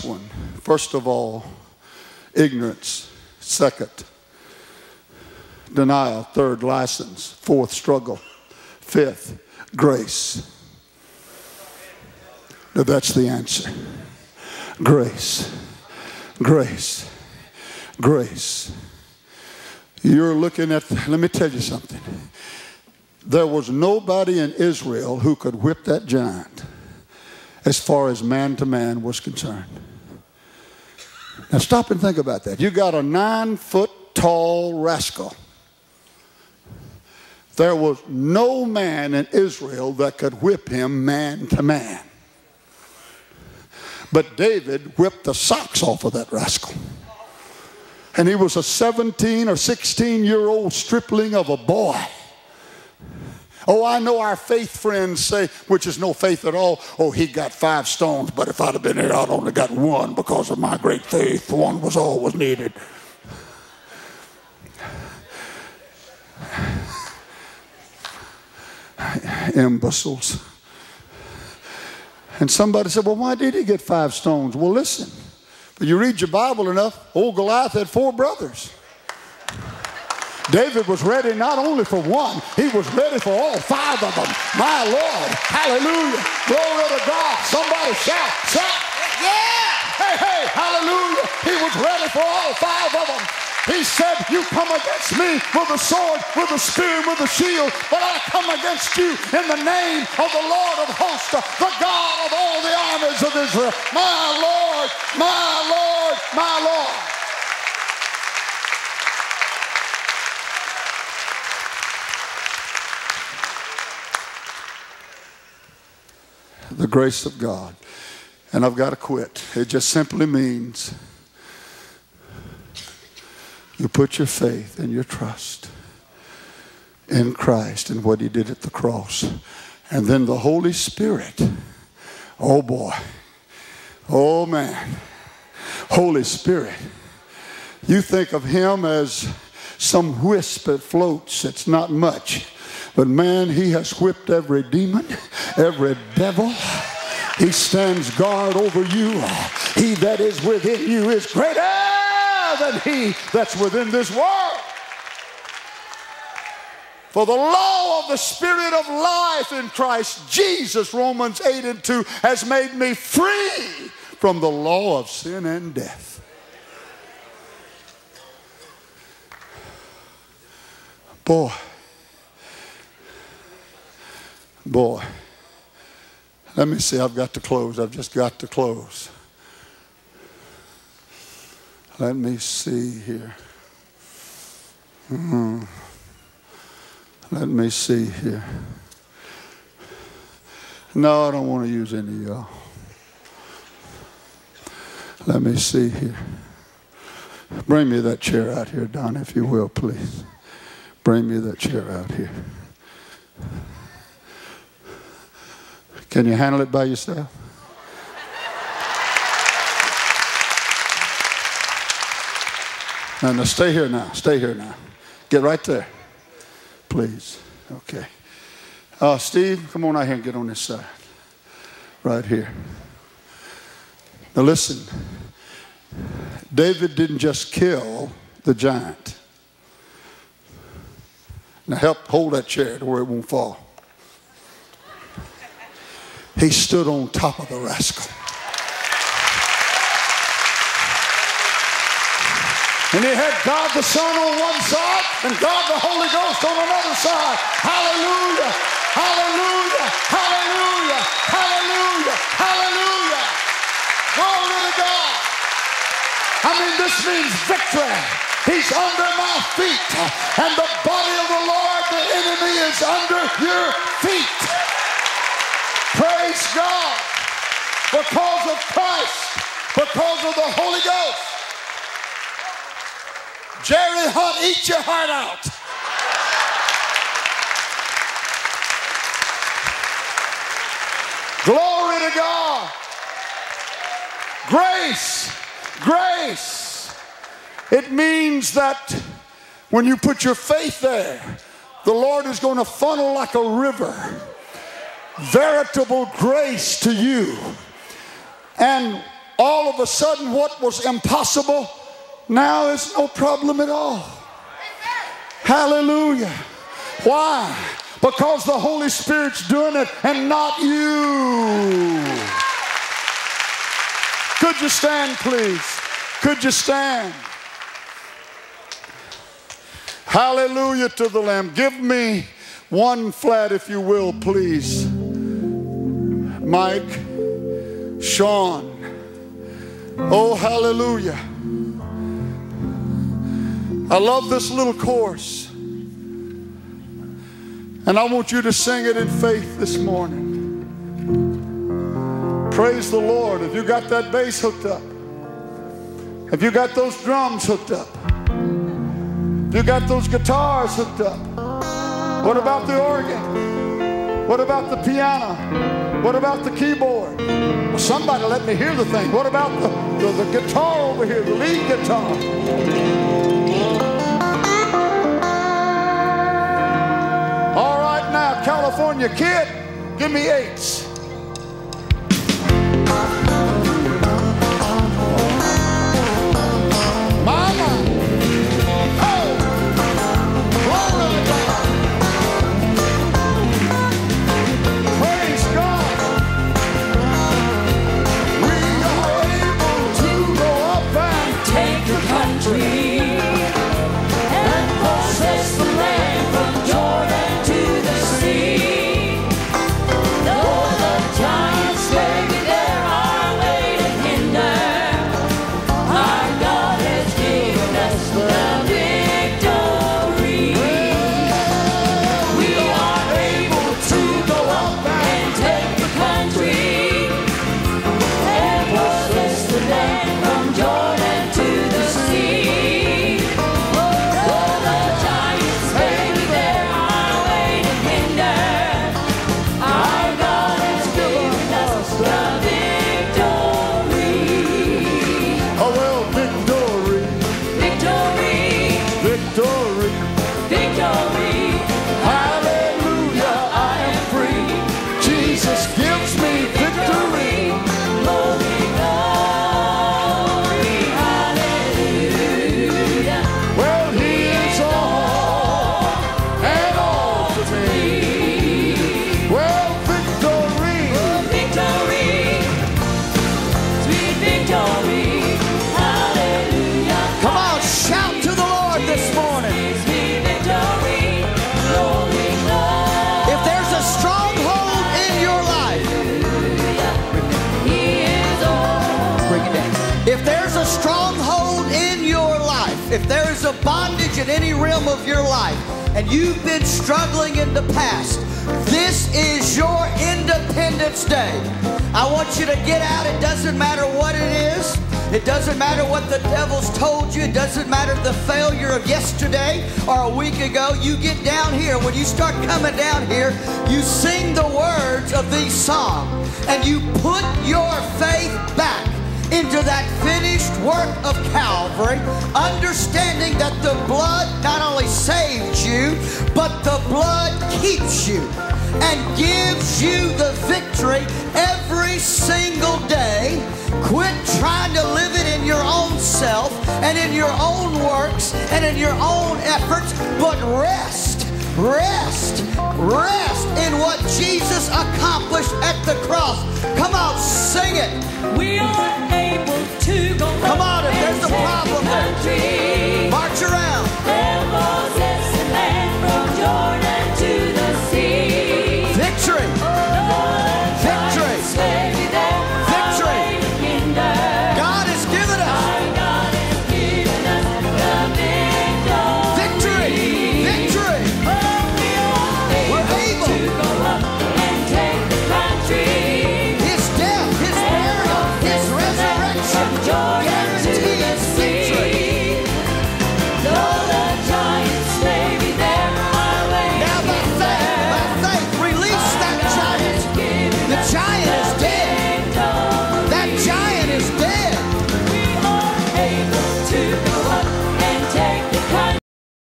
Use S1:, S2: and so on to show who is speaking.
S1: one. First of all, ignorance. Second, denial. Third, license. Fourth, struggle. Fifth, grace. Now that's the answer. Grace. Grace. Grace. You're looking at, let me tell you something. There was nobody in Israel who could whip that giant as far as man to man was concerned. Now stop and think about that. You got a 9-foot tall rascal. There was no man in Israel that could whip him man to man. But David whipped the socks off of that rascal. And he was a 17 or 16-year-old stripling of a boy. Oh, I know our faith friends say, which is no faith at all, oh, he got 5 stones, but if I'd have been here, I'd only got 1 because of my great faith. 1 was all was needed. Imbeciles. And somebody said, well, why did he get 5 stones? Well, listen, when you read your Bible enough, old Goliath had 4 brothers. David was ready not only for 1, he was ready for all 5 of them. My Lord, hallelujah, glory to God. Somebody shout, shout, yeah, hey, hey, hallelujah. He was ready for all 5 of them. He said, you come against me with a sword, with a spear, with a shield, but I come against you in the name of the Lord of hosts, the God of all the armies of Israel. My Lord, my Lord, my Lord. The grace of God. And I've got to quit. It just simply means you put your faith and your trust in Christ and what he did at the cross. And then the Holy Spirit, oh boy, oh man, Holy Spirit. You think of him as some wisp that floats. It's not much. But man, he has whipped every demon, every devil. He stands guard over you. He that is within you is greater than he that's within this world. For the law of the Spirit of life in Christ Jesus, Romans 8:2, has made me free from the law of sin and death. Boy. Let me see, I've got to close. I've just got to close. Let me see here. Let me see here. No, I don't want to use any of y'all. Let me see here. Bring me that chair out here, Don, if you will, please. Bring me that chair out here. Can you handle it by yourself? Now, stay here now. Stay here now. Get right there. Please. Okay. Steve, come on out here and get on this side. Right here. Now listen. David didn't just kill the giant. Now help hold that chair to where it won't fall. He stood on top of the rascal. And he had God the Son on one side and God the Holy Ghost on another side. Hallelujah, hallelujah, hallelujah, hallelujah, hallelujah. Glory to God. I mean, this means victory. He's under my feet. And the body of the Lord, the enemy, is under your feet. Praise God. Because of Christ. Because of the Holy Ghost. Jerry Hunt, eat your heart out. Glory to God. Grace. Grace. It means that when you put your faith there, the Lord is going to funnel like a river veritable grace to you. And all of a sudden what was impossible now is no problem at all. Hallelujah. Why? Because the Holy Spirit's doing it and not you. Could you stand, please? Could you stand? Hallelujah to the Lamb. Give me one flat, if you will, please. Mike, Sean. Oh, hallelujah. I love this little chorus. And I want you to sing it in faith this morning. Praise the Lord. Have you got that bass hooked up? Have you got those drums hooked up? Have you got those guitars hooked up? What about the organ? What about the piano? What about the keyboard? Well, somebody let me hear the thing. What about the guitar over here, the lead guitar? All right, now, California kid, give me eights. Mama, oh, glory to God. Praise God. We are able to go up and
S2: Take the country and possess the land from Jordan to the sea. Though the giants may be there, our way to hinder, our God has given us the victory. We are able to go up and take the country and possess the land from Jordan to the sea. Though the giants may be there, our way to hinder, our God has given us the victory.
S1: oh, well, victory,
S2: Victory,
S1: victory.
S2: victory.
S1: Hallelujah, I am free. Jesus gives me victory.
S2: Glory, glory, hallelujah.
S1: Well, He is all and all to me. Well, victory.
S2: Victory, sweet victory, hallelujah.
S3: Come on, shout to the Lord this morning.
S2: Sweet victory, glory, glory.
S3: If there's a stronghold in your life,
S2: He is all.
S3: bring it down. If there's a stronghold in your life, if there's a bondage in any realm of your life, and you've been struggling in the past, this is your Independence Day. I want you to get out. It doesn't matter what it is. It doesn't matter what the devil's told you. It doesn't matter the failure of yesterday or a week ago. You get down here. When you start coming down here, you sing the words of these songs, and you put your faith back into that finished work of Calvary, understanding that the blood not only saved you, but the blood keeps you and gives you the victory every single day. Quit trying to live it in your own self and in your own works and in your own efforts, but rest in what Jesus accomplished at the cross. Come on, sing it.
S2: We are able